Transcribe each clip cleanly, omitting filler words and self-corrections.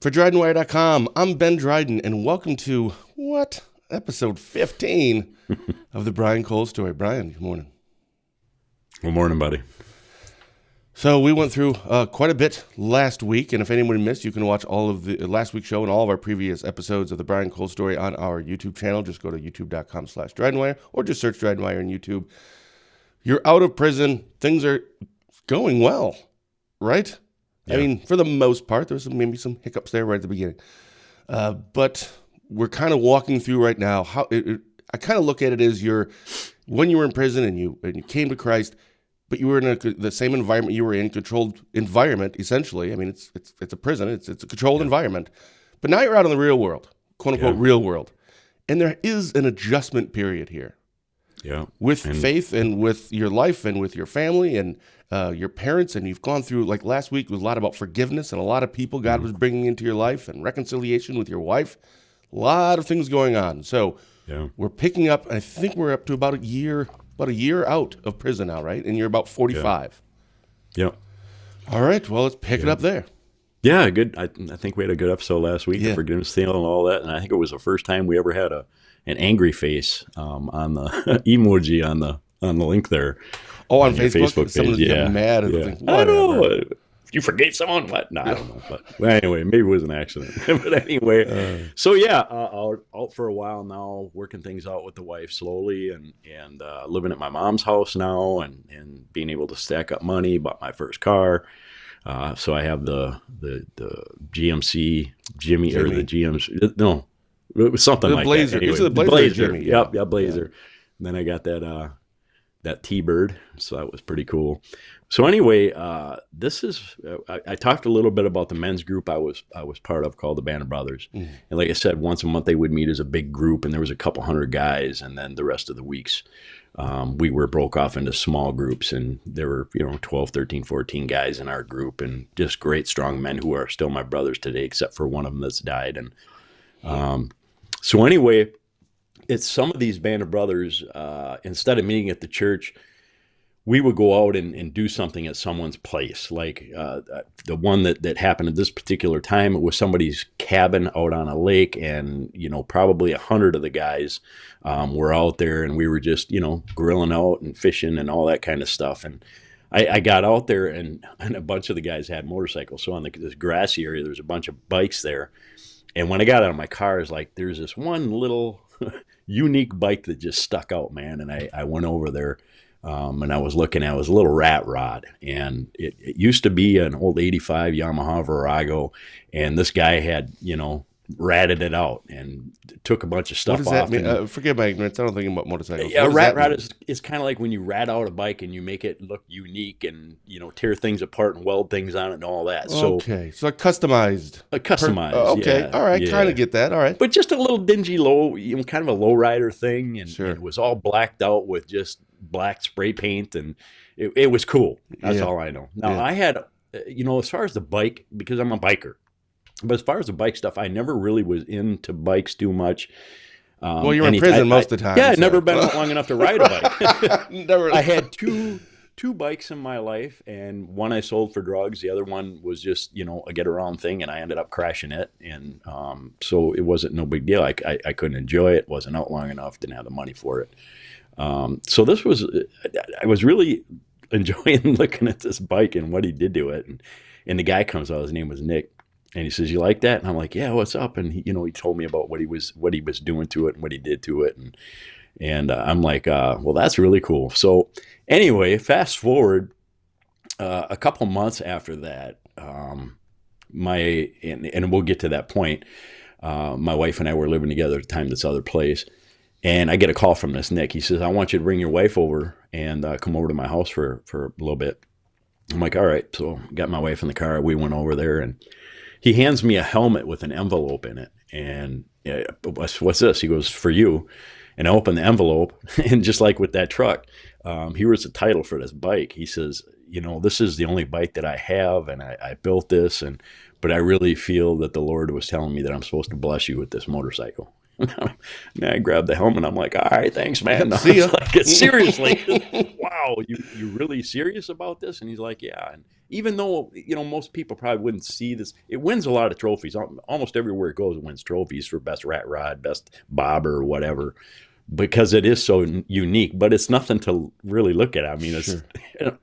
For DrydenWire.com, I'm Ben Dryden, and welcome to, episode 15 of the Brian Cole Story. Brian, good morning. Good morning, buddy. So we went through quite a bit last week, and if anyone missed, you can watch all of the last week's show and all of our previous episodes of the Brian Cole Story on our YouTube channel. Just go to youtube.com/DrydenWire, or just search DrydenWire on YouTube. You're out of prison. Things are going well, right? Yeah. I mean, for the most part, there's maybe some hiccups there right at the beginning. But we're kind of walking through right now. I kind of look at it as when you were in prison and you came to Christ, but you were in the same environment you were in, controlled environment, essentially. I mean, it's a prison. It's a controlled environment. But now you're out in the real world, quote unquote, real world. And there is an adjustment period here. Yeah. With faith and with your life and with your family and your parents, and you've gone through, like last week was a lot about forgiveness and a lot of people God was bringing into your life and reconciliation with your wife. A lot of things going on. So we're picking up, I think we're up to about a year out of prison now, right? And you're about 45. Yeah. All right, well, let's pick it up there. Yeah, good. I think we had a good episode last week, the forgiveness thing and all that, and I think it was the first time we ever had an angry face on the emoji on the link there. Oh, on Facebook someone's getting mad and think, I know. You forgave someone? What? No, I don't know. But anyway, maybe it was an accident. But anyway, out for a while now, working things out with the wife slowly, and living at my mom's house now, and being able to stack up money. Bought my first car. So I have the GMC Jimmy or the GMC. No, it was something like Blazer. that. Anyway, the Blazer. Jimmy. Yep, Blazer. And then I got that T-Bird, so that was pretty cool. So anyway, this is I talked a little bit about the men's group I was part of called the Band of Brothers, and like I said, once a month they would meet as a big group, and there was a couple hundred guys, and then the rest of the weeks we were broke off into small groups, and there were 12, 13, 14 guys in our group, and just great strong men who are still my brothers today, except for one of them that's died. And so anyway, it's some of these Band of Brothers, instead of meeting at the church, we would go out and do something at someone's place. Like the one that happened at this particular time, it was somebody's cabin out on a lake, and probably 100 of the guys were out there, and we were just grilling out and fishing and all that kind of stuff. And I got out there, and a bunch of the guys had motorcycles. So on this grassy area, there's a bunch of bikes there. And when I got out of my car, it's like there's this one little unique bike that just stuck out, man. And I went over there. And I was looking at it was a little rat rod, and it used to be an old 85 Yamaha Virago, and this guy had, ratted it out and took a bunch of stuff off. What does that mean? Forgive my ignorance. I don't think about motorcycles. Yeah, rat rod is kind of like when you rat out a bike and you make it look unique and, tear things apart and weld things on it and all that. So customized. Okay, yeah, all right, kind of get that, all right. But just a little dingy low, kind of a low rider thing, and it was all blacked out with just black spray paint, and it was cool. That's all I know. Now I had, as far as the bike, because I'm a biker, but as far as the bike stuff, I never really was into bikes too much. Well, you're in prison most of the time. Yeah, I'd never been long enough to ride a bike. I had two bikes in my life, and one I sold for drugs. The other one was just, a get around thing, and I ended up crashing it. And so it wasn't no big deal. I couldn't enjoy it. Wasn't out long enough. Didn't have the money for it. So I was really enjoying looking at this bike and what he did to it. And the guy comes out, his name was Nick, and he says, "You like that?" And I'm like, "Yeah, what's up?" And he told me about what he was doing to it and what he did to it. And I'm like, well, that's really cool. So anyway, fast forward a couple months after that, and we'll get to that point. My wife and I were living together at the time, this other place. And I get a call from this Nick. He says, "I want you to bring your wife over and come over to my house for a little bit." I'm like, all right. So got my wife in the car. We went over there, and he hands me a helmet with an envelope in it. And what's this? He goes, "For you." And I opened the envelope, and just like with that truck, here was the title for this bike. He says, "This is the only bike that I have, and I built this, but I really feel that the Lord was telling me that I'm supposed to bless you with this motorcycle." And I grabbed the helmet. I'm like, all right, thanks, man. I See ya. was like, seriously, wow, you really serious about this? And he's like, yeah. And even though, most people probably wouldn't see this, it wins a lot of trophies. Almost everywhere it goes, it wins trophies for best rat rod, best bobber, or whatever, because it is so unique. But it's nothing to really look at. I mean, it's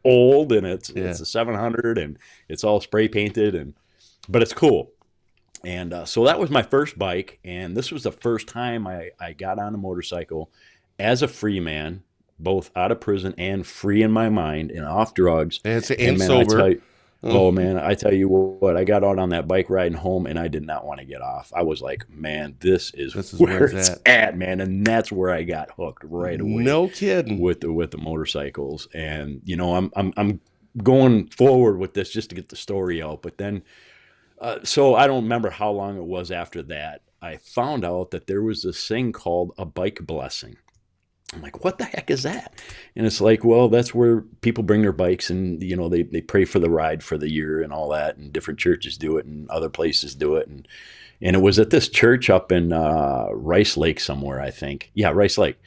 old, and it's a 700, and it's all spray painted, but it's cool. And so that was my first bike, and this was the first time I got on a motorcycle as a free man, both out of prison and free in my mind and off drugs. And man, sober. Oh, man, I tell you what, I got out on that bike riding home, and I did not want to get off. I was like, man, this is where it's at, man. And that's where I got hooked right away. No kidding. With the motorcycles. And, I'm going forward with this just to get the story out. But then, so I don't remember how long it was after that, I found out that there was this thing called a bike blessing. I'm like, what the heck is that? And it's like, well, that's where people bring their bikes, and, they pray for the ride for the year and all that. And different churches do it, and other places do it. And it was at this church up in Rice Lake somewhere, I think. Yeah, Rice Lake.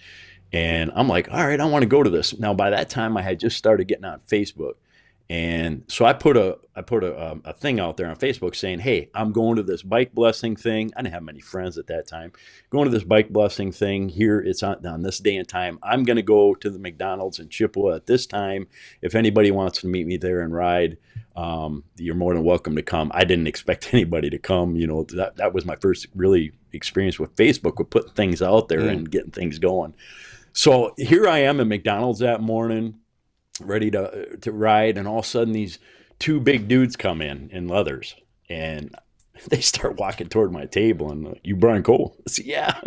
And I'm like, all right, I want to go to this. Now, by that time, I had just started getting on Facebook. And so I put a thing out there on Facebook saying, hey, I'm going to this bike blessing thing. I didn't have many friends at that time. Going to this bike blessing thing here. It's on this day and time. I'm going to go to the McDonald's in Chippewa at this time. If anybody wants to meet me there and ride, you're more than welcome to come. I didn't expect anybody to come. That was my first really experience with Facebook, with putting things out there and getting things going. So here I am at McDonald's that morning, ready to ride, and all of a sudden these two big dudes come in leathers, and they start walking toward my table, and you Brian Cole? I said, yeah.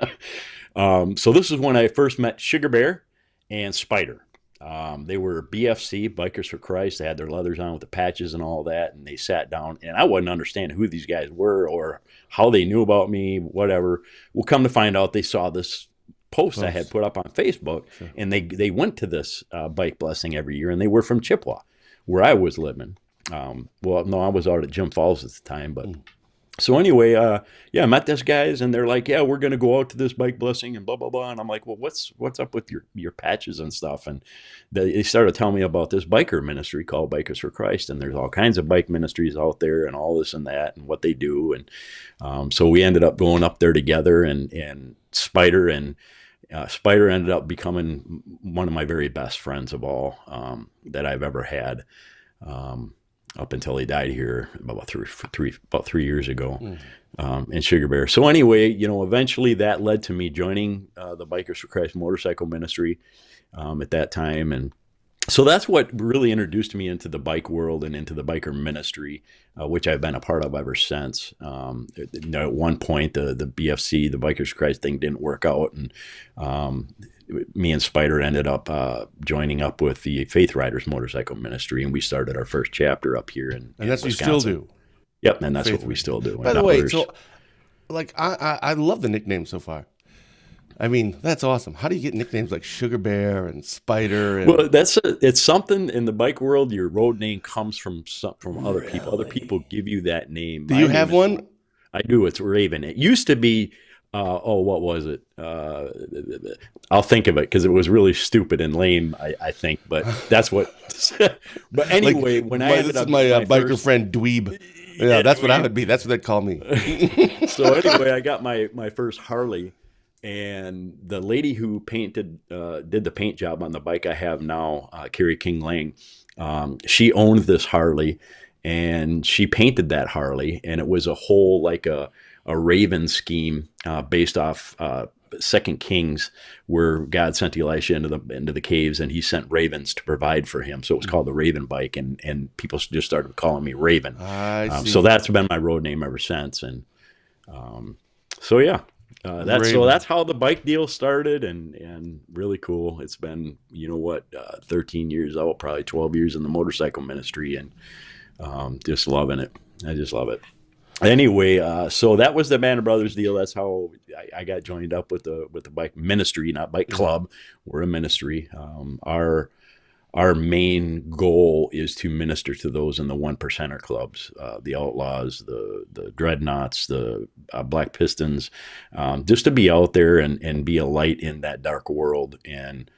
So this is when I first met Sugar Bear and Spider. They were BFC, Bikers for Christ. They had their leathers on with the patches and all that, and they sat down, and I wasn't understanding who these guys were or how they knew about me, whatever. We'll come to find out they saw this post I had put up on Facebook, and they went to this bike blessing every year, and they were from Chippewa, where I was living. Well, no, I was out at Jim Falls at the time, but so anyway, I met these guys, and they're like, yeah, we're going to go out to this bike blessing and blah, blah, blah. And I'm like, well, what's up with your patches and stuff? And they started telling me about this biker ministry called Bikers for Christ. And there's all kinds of bike ministries out there and all this and that and what they do. And so we ended up going up there together, and Spider ended up becoming one of my very best friends of all that I've ever had. Up until he died here about 3 years ago, and Sugar Bear. So anyway, eventually that led to me joining the Bikers for Christ motorcycle ministry at that time. And so that's what really introduced me into the bike world and into the biker ministry, which I've been a part of ever since. At one point, the BFC, the Bikers for Christ thing didn't work out, and me and Spider ended up joining up with the Faith Riders motorcycle ministry, and we started our first chapter up here in that's what Wisconsin. You still do. Yep, and that's what we still do. By the way, so like I love the nicknames so far. I mean, that's awesome. How do you get nicknames like Sugar Bear and Spider? Well, it's something in the bike world. Your road name comes from other people. Other people give you that name. Do you have one? I do. It's Raven. It used to be. What was it? I'll think of it because it was really stupid and lame, I think. But that's what. But anyway, when I ended up, my biker friend Dweeb. Yeah, that's what I would be. That's what they'd call me. So anyway, I got my first Harley. And the lady who did the paint job on the bike I have now, Carrie King Lang, she owned this Harley, and she painted that Harley, and it was a whole like a Raven scheme based off 2 Kings, where God sent Elisha into the caves, and he sent ravens to provide for him. So it was called the Raven bike, and people just started calling me Raven. So that's been my road name ever since, and so yeah. That's how the bike deal started, and really cool. It's been 13 years out, probably 12 years in the motorcycle ministry, and just loving it. I just love it. Anyway, so that was the Band of Brothers deal. That's how I got joined up with the bike ministry, not bike club. We're a ministry. Our our main goal is to minister to those in the one percenter clubs, the Outlaws, the Dreadnoughts, the Black Pistons, just to be out there and be a light in that dark world, and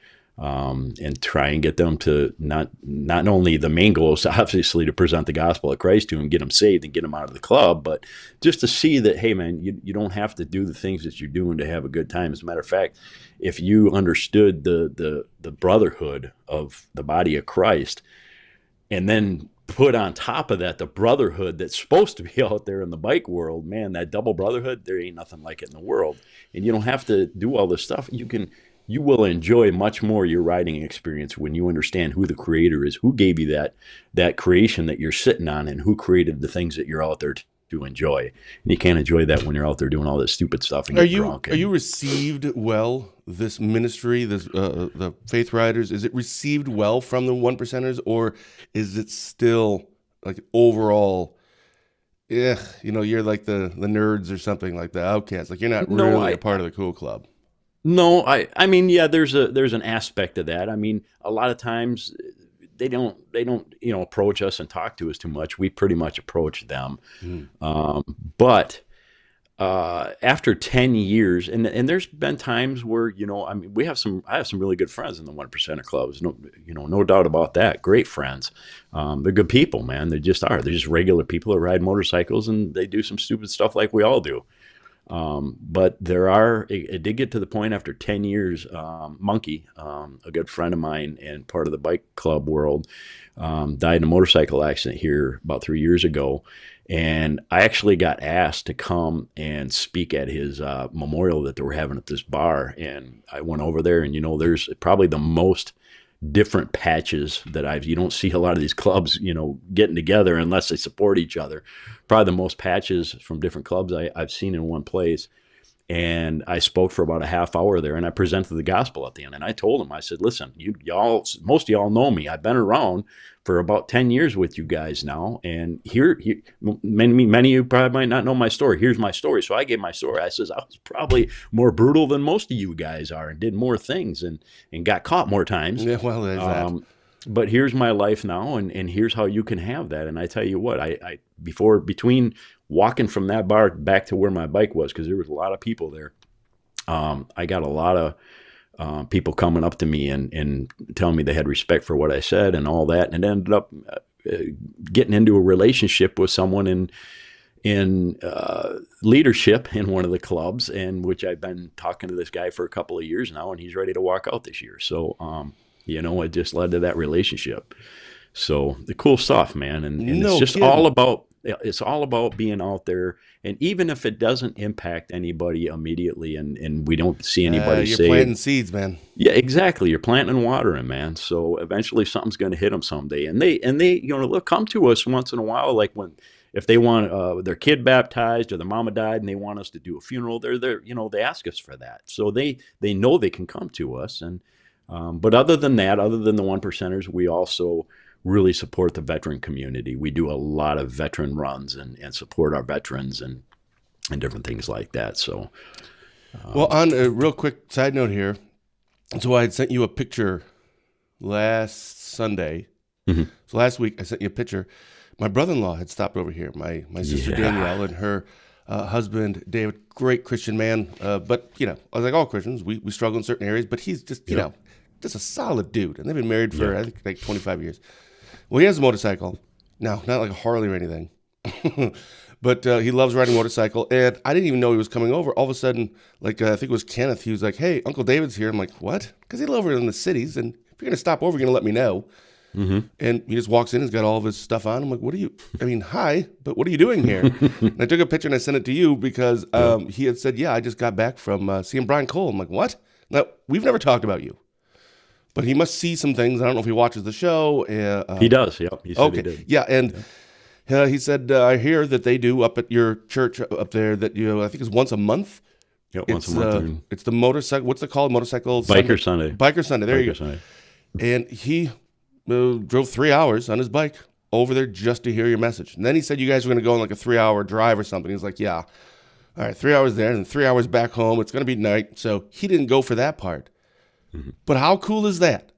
try and get them to not only the main goal is obviously to present the gospel of Christ to them, get them saved and get them out of the club, but just to see that, hey man, you don't have to do the things that you're doing to have a good time. As a matter of fact, if you understood the brotherhood of the body of Christ, and then put on top of that the brotherhood that's supposed to be out there in the bike world, man, that double brotherhood, there ain't nothing like it in the world. And you don't have to do all this stuff. You will enjoy much more your riding experience when you understand who the creator is, who gave you that creation that you're sitting on, and who created the things that you're out there to enjoy. And you can't enjoy that when you're out there doing all this stupid stuff and get drunk. Are you received well, this ministry, this the Faith Riders? Is it received well from the one percenters, or is it still like overall, you're like the nerds or something, like the outcasts, like you're not really a part of the cool club? No, I mean, yeah, there's an aspect of that. I mean, a lot of times they don't approach us and talk to us too much. We pretty much approach them. But after 10 years, and there's been times where, I mean, I have some really good friends in the one percenter clubs. No doubt about that. Great friends. They're good people, man. They just are. They're just regular people that ride motorcycles, and they do some stupid stuff like we all do. But it did get to the point after 10 years, Monkey, a good friend of mine and part of the bike club world, died in a motorcycle accident here about 3 years ago. And I actually got asked to come and speak at his memorial that they were having at this bar. And I went over there, and, there's probably the most different patches that you don't see a lot of these clubs, getting together unless they support each other. Probably the most patches from different clubs I've seen in one place. And I spoke for about a half hour there, and I presented the gospel at the end. And I told them, I said, listen, most of y'all know me. I've been around for about 10 years with you guys now. And here many of you probably might not know my story. Here's my story. So I gave my story. I says, I was probably more brutal than most of you guys are, and did more things and got caught more times. Yeah, well, there's that. But here's my life now, and here's how you can have that. And I tell you what, between walking from that bar back to where my bike was, because there was a lot of people there, I got a lot of people coming up to me and telling me they had respect for what I said and all that, and ended up getting into a relationship with someone in leadership in one of the clubs, and which I've been talking to this guy for a couple of years now, and he's ready to walk out this year. So, it just led to that relationship. So the cool stuff, man. And it's just it's all about being out there. And even if it doesn't impact anybody immediately, and we don't see anybody you're saved, planting seeds, man. Yeah, exactly. You're planting and watering, man. So eventually something's going to hit them someday. And they they'll come to us once in a while, like if they want their kid baptized or their mama died and they want us to do a funeral, they ask us for that. So they know they can come to us. And but other than that, other than the one percenters, we also really support the veteran community. We do a lot of veteran runs and support our veterans and different things like that. So, well, on a real quick side note here, so I had sent you a picture last Sunday. Mm-hmm. So last week I sent you a picture. My brother-in-law had stopped over here. My sister Danielle and her husband David, great Christian man. But I was like, all Christians, we struggle in certain areas, but he's just just a solid dude, and they've been married for I think like 25 years. Well, he has a motorcycle. No, not like a Harley or anything. But he loves riding a motorcycle, and I didn't even know he was coming over. All of a sudden, like I think it was Kenneth, he was like, hey, Uncle David's here. I'm like, what? Because he lives over in the cities, and if you're going to stop over, you're going to let me know. Mm-hmm. And he just walks in, he's got all of his stuff on. I'm like, hi, but what are you doing here? And I took a picture and I sent it to you because he had said, I just got back from seeing Brian Cole. I'm like, what? Now, we've never talked about you. But he must see some things. I don't know if he watches the show. He does, yeah. He said he did. Yeah, and he said, I hear that they do up at your church up there that, I think it's once a month. Yeah, once a month. It's the motorcycle, what's it called? Motorcycle Biker Sunday. Biker Sunday, there you go. Sunday. And he drove 3 hours on his bike over there just to hear your message. And then he said you guys were going to go on like a 3-hour drive or something. He's like, yeah. All right, 3 hours there and 3 hours back home. It's going to be night. So he didn't go for that part. Mm-hmm. But how cool is that?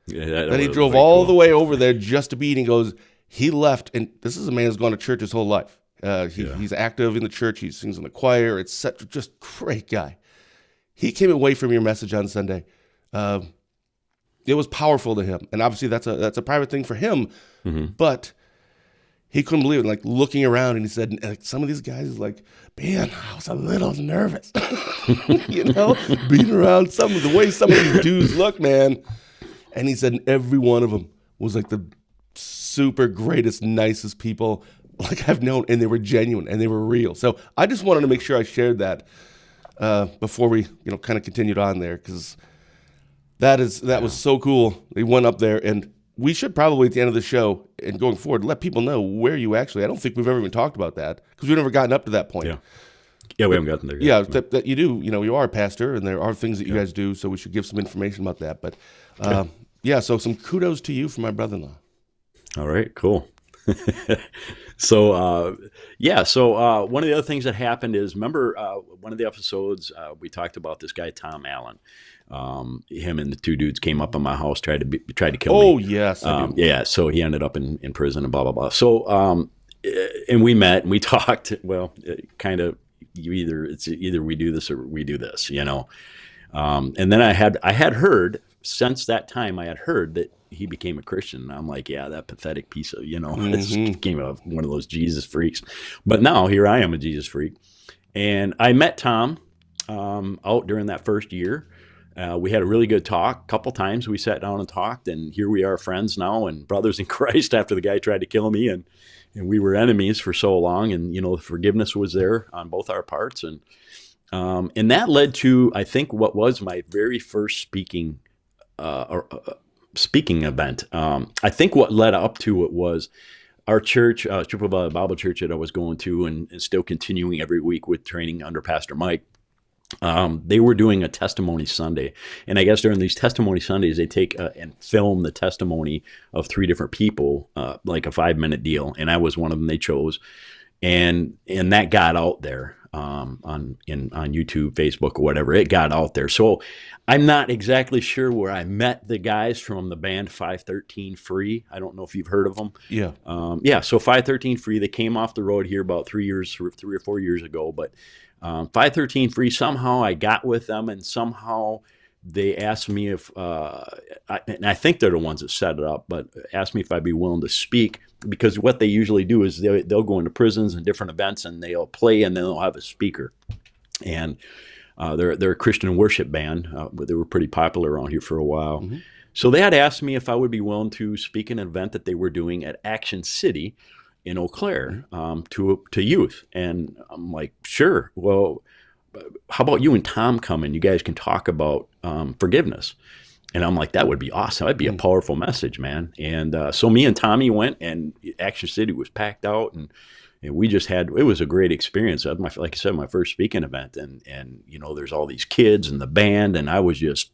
Yeah, Then he drove all the way over there just to be eating. He goes, he left, and this is a man who's gone to church his whole life. He's active in the church. He sings in the choir, etc. Just great guy. He came away from your message on Sunday. It was powerful to him, and obviously that's a private thing for him. But he couldn't believe it. Like looking around, and he said, like, some of these guys, like, man, I was a little nervous, being around the way some of these dudes look, man. And he said every one of them was like the super greatest, nicest people like I've known, and they were genuine and they were real. So I just wanted to make sure I shared that before we, kind of continued on there, because that was so cool. They went up there, and we should probably at the end of the show and going forward let people know where you actually. I don't think we've ever even talked about that because we've never gotten up to that point. Yeah, we haven't gotten there yet. Yeah, that you do. You are a pastor, and there are things that you guys do. So we should give some information about that. But so some kudos to you from my brother-in-law. All right, cool. So one of the other things that happened is, remember one of the episodes we talked about this guy Tom Allen. Him and the two dudes came up on my house, tried to kill me. Oh yes, yeah. So he ended up in prison and blah blah blah. So and we met and we talked. Well, kind of. Either we do this or we do this, And then I had heard since that time, I had heard that he became a Christian. And I'm like, yeah, that pathetic piece of, this became one of those Jesus freaks. But now here I am, a Jesus freak. And I met Tom out during that first year. We had a really good talk. A couple times we sat down and talked, and here we are, friends now and brothers in Christ after the guy tried to kill me. And we were enemies for so long, and the forgiveness was there on both our parts, and that led to, I think, what was my very first speaking event. I think what led up to it was our church, Triple Valley Bible Church, that I was going to, and still continuing every week with training under Pastor Mike. They were doing a testimony Sunday, and I guess during these testimony Sundays, they take and film the testimony of 3 different people, like a 5-minute deal. And I was one of them they chose, and that got out there on YouTube, Facebook, or whatever. It got out there. So I'm not exactly sure where I met the guys from the band 513 Free. I don't know if you've heard of them. Yeah. So 513 Free. They came off the road here about 3 or 4 years ago, but. 513 Free, somehow I got with them, and somehow they asked me if, and I think they're the ones that set it up, but asked me if I'd be willing to speak, because what they usually do is they'll go into prisons and different events, and they'll play, and then they'll have a speaker. And they're a Christian worship band, but they were pretty popular around here for a while. Mm-hmm. So they had asked me if I would be willing to speak an event that they were doing at Action City in Eau Claire, to youth. And I'm like, sure. Well, how about you and Tom come and you guys can talk about forgiveness? And I'm like, that would be awesome. That'd be a powerful message, man. And so me and Tommy went, and Action City was packed out, and we just it was a great experience. Like I said, my first speaking event, and there's all these kids and the band, and I was just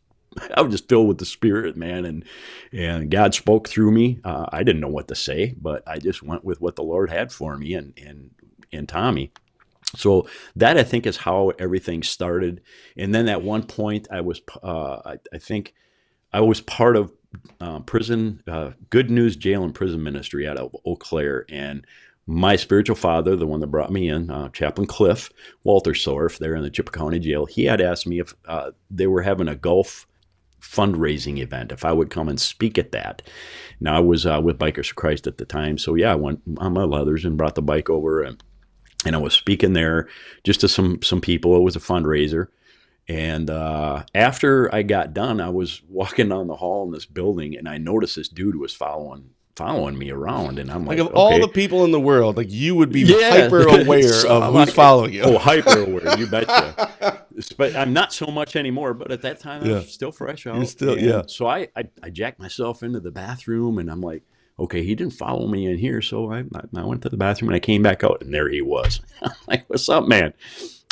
filled with the Spirit, man, and God spoke through me. I didn't know what to say, but I just went with what the Lord had for me and Tommy. So that, I think, is how everything started. And then at one point, I was, I think, I was part of prison, Good News Jail and Prison Ministry out of Eau Claire, and my spiritual father, the one that brought me in, Chaplain Cliff Waltersdorf, there in the Chippewa County Jail, he had asked me if they were having a golf fundraising event, if I would come and speak at that. Now, I was with Bikers for Christ at the time, so yeah, I went on my leathers and brought the bike over, and I was speaking there just to some people. It was a fundraiser, and after I got done, I was walking down the hall in this building, and I noticed this dude was following me around, and I'm like, of all the people in the world, like, you would be hyper aware of who's following you. Oh, hyper aware, you betcha. But I'm not so much anymore. But at that time, I was still fresh out. You're still, So I jacked myself into the bathroom, and I'm like, okay, he didn't follow me in here, so I went to the bathroom, and I came back out, and there he was. I'm like, what's up, man?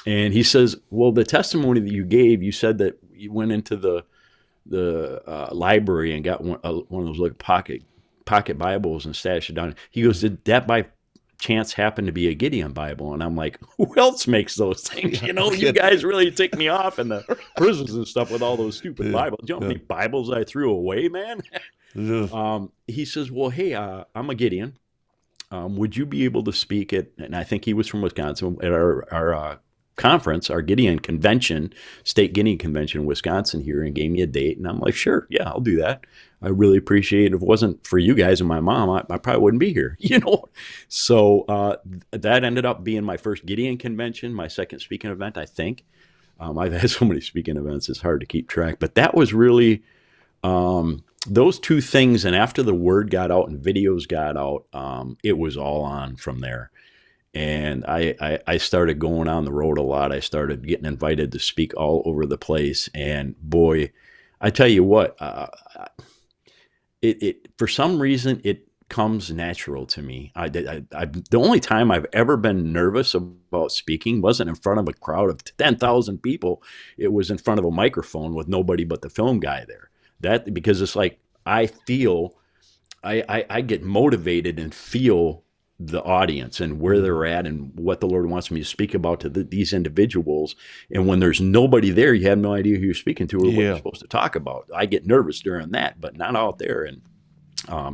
And he says, well, the testimony that you gave, you said that you went into the library and got one of those little pocket Bibles and stashed it down. He goes, did that by chance happen to be a Gideon Bible? And I'm like, who else makes those things? You guys really tick me off in the prisons and stuff with all those stupid Bibles. Do you know how many Bibles I threw away, man? Ugh. He says, well, hey, I'm a Gideon. Would you be able to speak at, and I think he was from Wisconsin, at our conference, our Gideon convention, state Gideon convention in Wisconsin here, and gave me a date. And I'm like, sure, yeah, I'll do that. I really appreciate it. If it wasn't for you guys and my mom, I probably wouldn't be here, you know? So that ended up being my first Gideon convention, my second speaking event, I think. I've had so many speaking events, it's hard to keep track. But that was really those two things. And after the word got out and videos got out, it was all on from there. And I started going on the road a lot. I started getting invited to speak all over the place. And boy, I tell you what, it for some reason, it comes natural to me. The only time I've ever been nervous about speaking wasn't in front of a crowd of 10,000 people. It was in front of a microphone with nobody but the film guy there. That because it's like I feel I get motivated and feel the audience and where they're at and what the Lord wants me to speak about to these individuals. And when there's nobody there, you have no idea who you're speaking to or what you're supposed to talk about. I get nervous during that, but not out there. And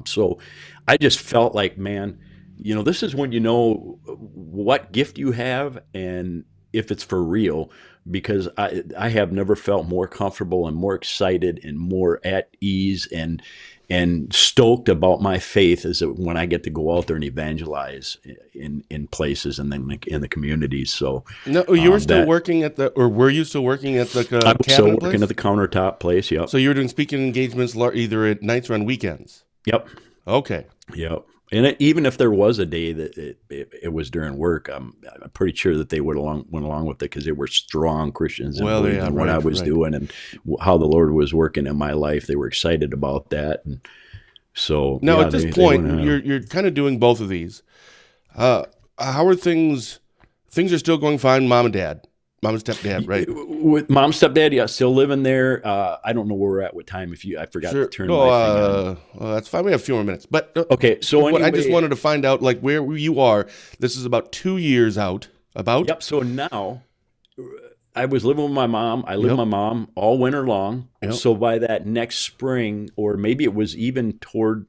so I just felt like, man, you know, this is when you know what gift you have and if it's for real, because I have never felt more comfortable and more excited and more at ease and stoked about my faith as when I get to go out there and evangelize in places and then in the communities. So no, you were still working at the, or were you still working at the I was still working place? at the countertop place. Yep. So you were doing speaking engagements either at nights or on weekends. Yep. Okay. Yep. And even if there was a day that it was during work, I'm pretty sure that they went along with it because they were strong Christians and believed in what I was doing and how the Lord was working in my life. They were excited about that, and so now at this point, you're kind of doing both of these. How are things? Things are still going fine, mom and stepdad, right? With mom, stepdad, yeah, still living there. I don't know where we're at. What time? I forgot to turn my thing on. Well, that's fine. We have a few more minutes. But okay, so anyway, I just wanted to find out like where you are. This is about 2 years out. About. Yep. So now I was living with my mom. I lived with my mom all winter long. Yep. So by that next spring, or maybe it was even toward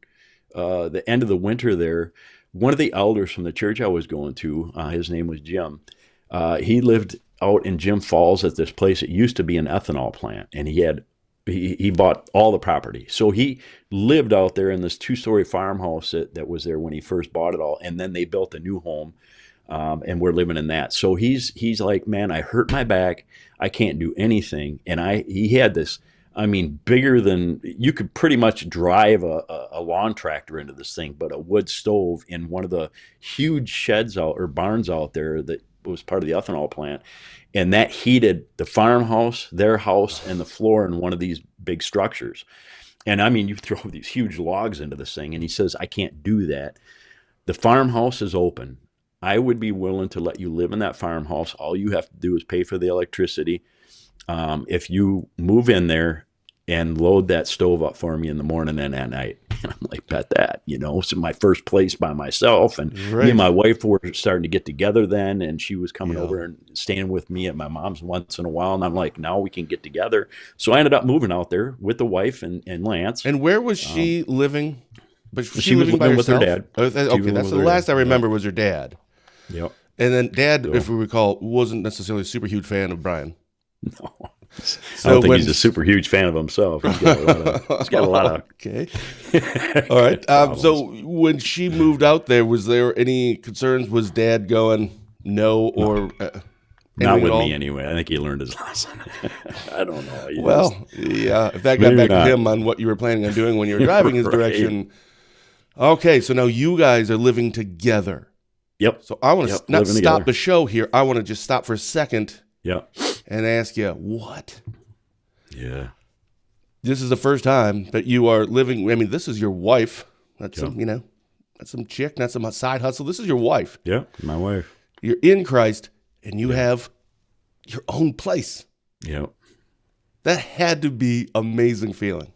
the end of the winter there, one of the elders from the church I was going to, his name was Jim. He lived out in Jim Falls at this place. It used to be an ethanol plant, and he bought all the property. So he lived out there in this 2-story farmhouse that was there when he first bought it all, and then they built a new home, and we're living in that. So he's like, man, I hurt my back. I can't do anything. And he had this, I mean, bigger than, you could pretty much drive a lawn tractor into this thing, but a wood stove in one of the huge sheds out or barns out there that was part of the ethanol plant, and that heated the farmhouse, their house, and the floor in one of these big structures. And I mean, you throw these huge logs into this thing, and he says, I can't do that. The farmhouse is open. I would be willing to let you live in that farmhouse. All you have to do is pay for the electricity. If you move in there and load that stove up for me in the morning and at night. And I'm like, bet that, you know, it's my first place by myself. And me and my wife were starting to get together then, and she was coming over and staying with me at my mom's once in a while. And I'm like, now we can get together. So I ended up moving out there with the wife and Lance. And where was she living? But she was living with her dad. Okay, that's the last I remember was her dad. Yep. And then Dad, if we recall, wasn't necessarily a super huge fan of Brian. No. So I don't think he's a super huge fan of himself. He's got a lot of okay. All right. So when she moved out there, was there any concerns? Was Dad going no or not with me anyway? I think he learned his lesson. I don't know. Yeah. If that got back to him on what you were planning on doing when you were driving his direction. Okay, so now you guys are living together. Yep. So I want to not stop the show here. I want to just stop for a second. Yeah. And ask you, what? Yeah. This is the first time that you are living. I mean, this is your wife. That's some, that's some chick, not some side hustle. This is your wife. Yeah, my wife. You're in Christ, and you have your own place. Yeah. That had to be amazing feeling.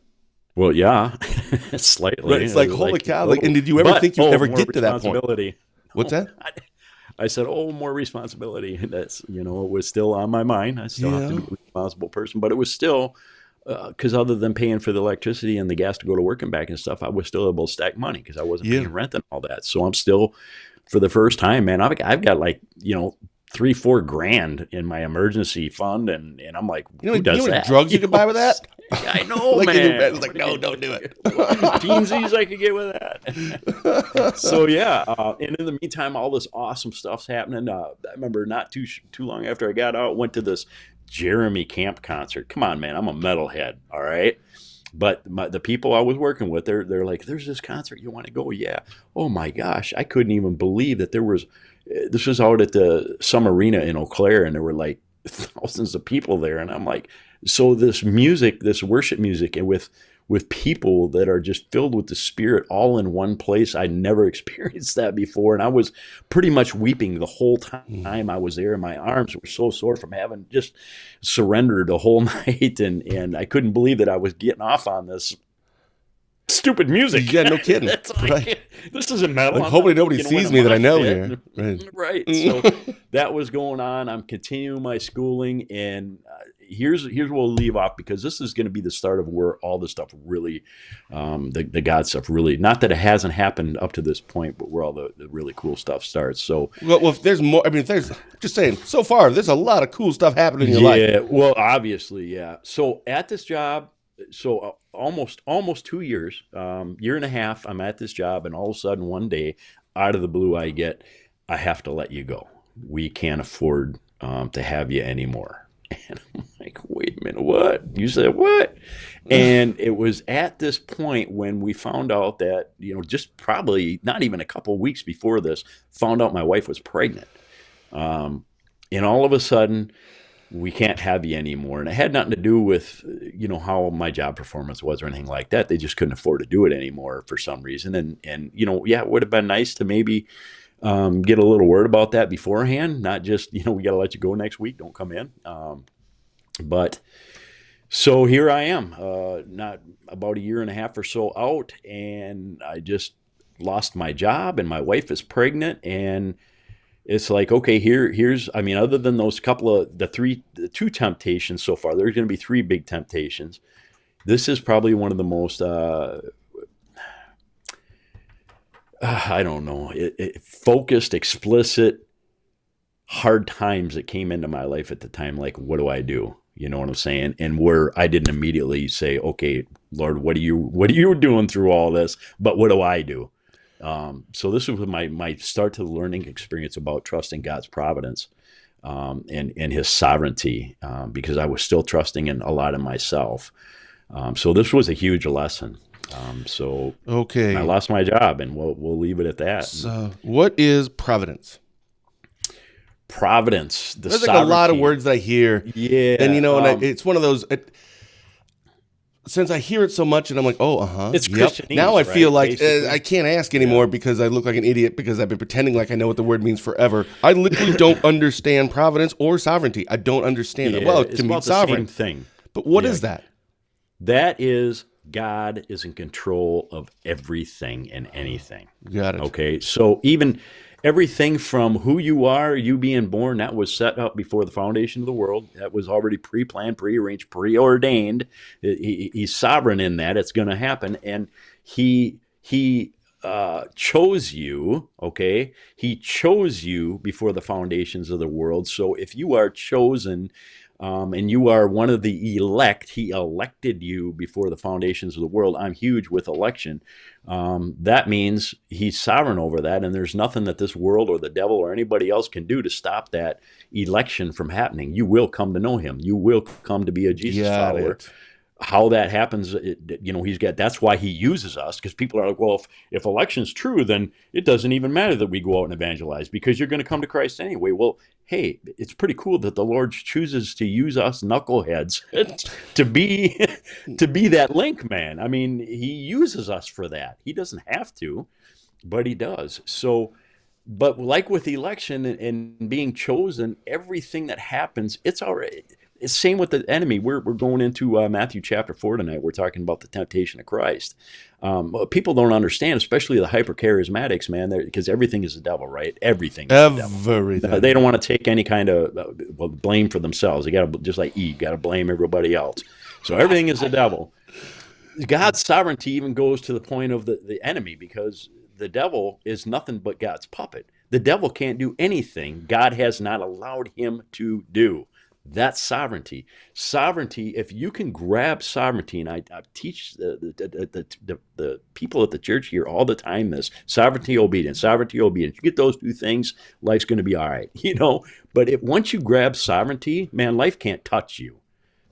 Well, yeah, slightly. Right? It's like, holy cow. Like, and did you ever think you'd ever get to that point? What's that? I said, more responsibility. That's, it was still on my mind. I still have to be a responsible person, but it was still, because other than paying for the electricity and the gas to go to work and back and stuff, I was still able to stack money because I wasn't Yeah. paying rent and all that. So I'm still, for the first time, man, I've got like, 3-4 grand in my emergency fund, and I'm like, who does how many that? drugs you could buy with that? I know, Like in your man. bed, it's like, no, don't do it. Teensies I could get with that. So yeah, and in the meantime, all this awesome stuff's happening. I remember not too long after I got out, went to this Jeremy Camp concert. Come on, man, I'm a metalhead, all right. But the people I was working with, they're like, there's this concert, you want to go? Yeah. Oh my gosh, I couldn't even believe that there was. This was out at the Some Arena in Eau Claire, and there were like thousands of people there. And I'm like, so this music, this worship music, and with people that are just filled with the Spirit all in one place. I never experienced that before. And I was pretty much weeping the whole time I was there. And my arms were so sore from having just surrendered the whole night. And I couldn't believe that I was getting off on this stupid music. Yeah, no kidding. It's like, Right. This isn't metal. Like, hopefully nobody sees me that I know here. Right. Right. So that was going on. I'm continuing my schooling, and here's where we'll leave off, because this is going to be the start of where all this stuff really, the God stuff really, not that it hasn't happened up to this point, but where all the really cool stuff starts. So, well, if there's more, I mean, if there's, just saying, so far, there's a lot of cool stuff happening in your life. Yeah, well, obviously, yeah. So at this job, almost 2 years, year and a half, I'm at this job, and all of a sudden one day, out of the blue, I have to let you go. We can't afford to have you anymore. And I'm like, wait a minute, what? You said what? And it was at this point when we found out that, just probably not even a couple of weeks before this, found out my wife was pregnant. And all of a sudden, we can't have you anymore. And it had nothing to do with, how my job performance was or anything like that. They just couldn't afford to do it anymore for some reason. And it would have been nice to maybe get a little word about that beforehand, not just, we got to let you go next week, don't come in. But so here I am, not about a year and a half or so out, and I just lost my job, and my wife is pregnant, and it's like, okay, here's, other than those couple of the two temptations so far, there's going to be 3 big temptations. This is probably one of the most, I don't know, focused, explicit, hard times that came into my life at the time. Like, what do I do? You know what I'm saying? And where I didn't immediately say, okay, Lord, what are you doing through all this? But what do I do? So this was my start to the learning experience about trusting God's providence and His sovereignty, because I was still trusting in a lot of myself. So this was a huge lesson. So Okay. I lost my job, and we'll leave it at that. So, what is providence? Providence. There's like a lot of words that I hear. Yeah. And it's one of those. Since I hear it so much, and I'm like, It's Christianese, now I feel right? like Basically. I can't ask anymore because I look like an idiot because I've been pretending like I know what the word means forever. I literally don't understand providence or sovereignty. I don't understand it. Well, it it's can mean about the sovereign. same thing. But what is that? That is, God is in control of everything and anything. Got it. Okay, so even everything from who you are, you being born, that was set up before the foundation of the world. That was already pre-planned, prearranged, preordained. He's sovereign in that. It's going to happen. And he chose you, okay? He chose you before the foundations of the world. So if you are chosen, and you are one of the elect, He elected you before the foundations of the world. I'm huge with election. That means He's sovereign over that, and there's nothing that this world or the devil or anybody else can do to stop that election from happening. You will come to know Him. You will come to be a Jesus follower. How that happens, that's why He uses us, because people are like, well, if election's true, then it doesn't even matter that we go out and evangelize because you're going to come to Christ anyway. Well, hey, it's pretty cool that the Lord chooses to use us knuckleheads to be that link man. I mean, He uses us for that. He doesn't have to, but He does. So, but like with election and being chosen, everything that happens, it's already. It's same with the enemy. We're going into Matthew chapter 4 tonight. We're talking about the temptation of Christ. People don't understand, especially the hyper-charismatics, man, because everything is the devil, right? Everything is the devil. They don't want to take any kind of blame for themselves. They got to, just like Eve, got to blame everybody else. So everything is the devil. God's sovereignty even goes to the point of the enemy, because the devil is nothing but God's puppet. The devil can't do anything God has not allowed him to do. That's sovereignty. Sovereignty, if you can grab sovereignty, and I teach the people at the church here all the time this: sovereignty, obedience, sovereignty, obedience. You get those two things, life's going to be all right, you know. But once you grab sovereignty, man, life can't touch you.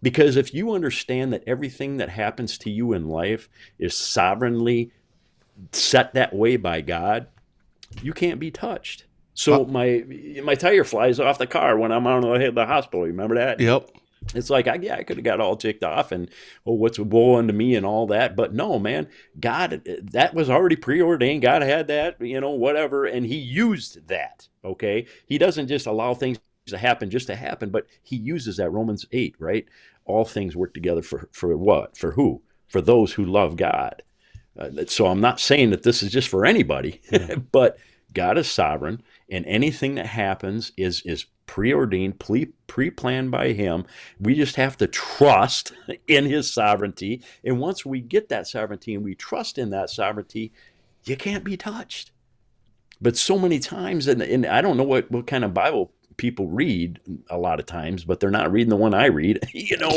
Because if you understand that everything that happens to you in life is sovereignly set that way by God, you can't be touched. So my tire flies off the car when I'm on the way to the hospital. Remember that? Yep. It's like, I could have got all ticked off and, what's woe unto me and all that. But no, man, God, that was already preordained. God had that, whatever. And he used that, okay? He doesn't just allow things to happen just to happen, but he uses that. Romans 8, right? All things work together for what? For who? For those who love God. So I'm not saying that this is just for anybody, but God is sovereign, and anything that happens is preordained, pre-planned by him. We just have to trust in his sovereignty. And once we get that sovereignty and we trust in that sovereignty, you can't be touched. But so many times, and I don't know what kind of Bible people read a lot of times, but they're not reading the one I read,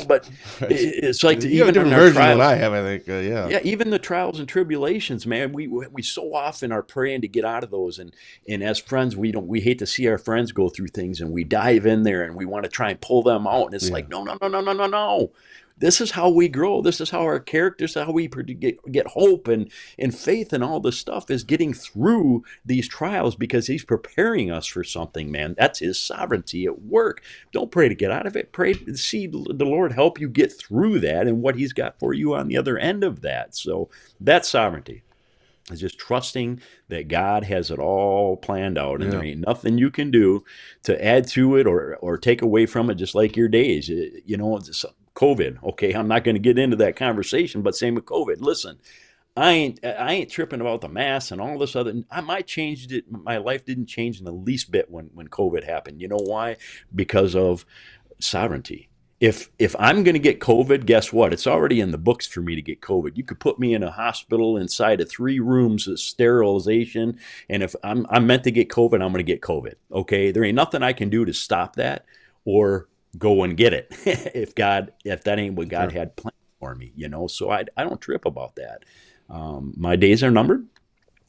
but it's like, you have a different version than I have, I think. Yeah, even the trials and tribulations, man, we so often are praying to get out of those, and as friends, we hate to see our friends go through things, and we dive in there and we want to try and pull them out, and it's like, no. This is how we grow. This is how our characters, how we get hope and faith, and all this stuff is getting through these trials, because he's preparing us for something, man. That's his sovereignty at work. Don't pray to get out of it. Pray to see the Lord help you get through that and what he's got for you on the other end of that. So that's sovereignty. It's just trusting that God has it all planned out, and there ain't nothing you can do to add to it or take away from it, just like your days. It's COVID. Okay, I'm not going to get into that conversation, but same with COVID. Listen, I ain't tripping about the mask and all this other. My life didn't change in the least bit when COVID happened. You know why? Because of sovereignty. If I'm going to get COVID, guess what? It's already in the books for me to get COVID. You could put me in a hospital inside of 3 rooms of sterilization, and if I'm meant to get COVID, I'm going to get COVID. Okay, there ain't nothing I can do to stop that or go and get it if that ain't what God had planned for me. So I don't trip about that. My days are numbered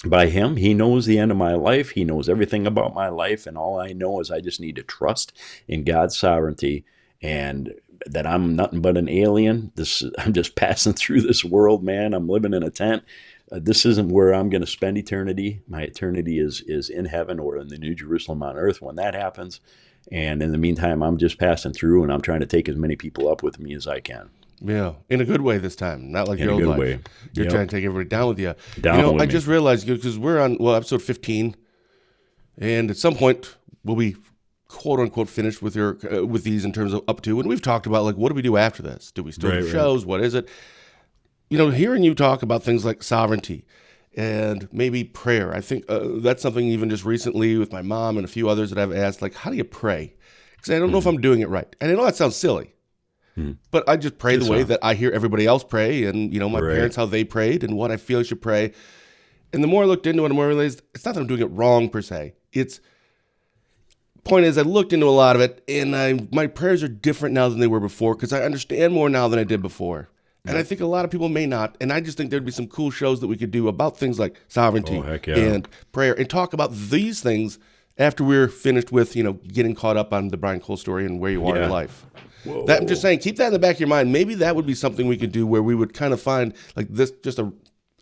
by him. He knows the end of my life. He knows everything about my life, and all I know is I just need to trust in God's sovereignty, and that I'm nothing but an alien. I'm just passing through this world, man. I'm living in a tent. This isn't where I'm going to spend eternity. My eternity is in heaven, or in the New Jerusalem on earth when that happens. And in the meantime, I'm just passing through, and I'm trying to take as many people up with me as I can. Yeah, in a good way this time, not like your old life. Way. You're trying to take everybody down with you. I just realized, because we're on episode 15, and at some point we'll be quote unquote finished with these in terms of up to, and we've talked about, like, what do we do after this? Do we still do shows? What is it? Hearing you talk about things like sovereignty and maybe prayer, I think that's something even just recently with my mom and a few others that I've asked, like, how do you pray? Because I don't know if I'm doing it right. And I know that sounds silly, but I just pray the way that I hear everybody else pray, and, my parents, how they prayed, and what I feel I should pray. And the more I looked into it, the more I realized it's not that I'm doing it wrong per se. Point is, I looked into a lot of it, and my prayers are different now than they were before, because I understand more now than I did before. And I think a lot of people may not. And I just think there'd be some cool shows that we could do about things like sovereignty and prayer, and talk about these things after we're finished with, getting caught up on the Brian Cole story and where you are in life. That, I'm just saying, keep that in the back of your mind. Maybe that would be something we could do, where we would kind of find, like, this,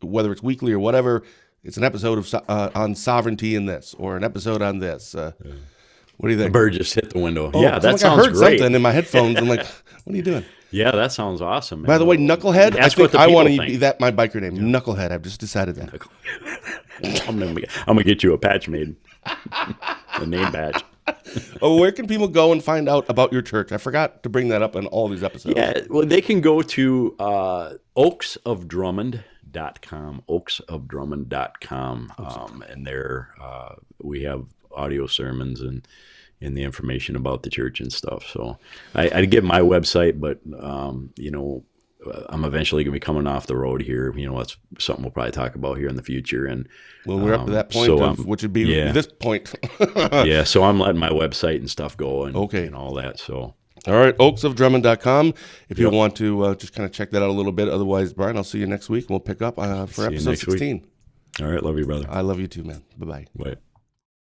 whether it's weekly or whatever, it's an episode on sovereignty in this, or an episode on this. What do you think? A bird just hit the window. That sounds great. I heard something in my headphones. I'm like, what are you doing? Yeah, that sounds awesome, man. By the way, Knucklehead, I think I want to be that my biker name. Knucklehead, I've just decided that. I'm gonna get you a patch made. A name badge. Where can people go and find out about your church? I forgot to bring that up in all these episodes. Yeah, well, they can go to oaksofdrummond.com, oaksofdrummond.com, and there we have audio sermons and the information about the church and stuff. So I give my website, but I'm eventually going to be coming off the road here. That's something we'll probably talk about here in the future. And when we're up to that point, which would be this point. Yeah, so I'm letting my website and stuff go and, okay. and all that. So. All right, oaksofdrummond.com if you want to just kind of check that out a little bit. Otherwise, Brian, I'll see you next week. We'll pick up for episode 16. All right, love you, brother. I love you too, man. Bye-bye. Bye.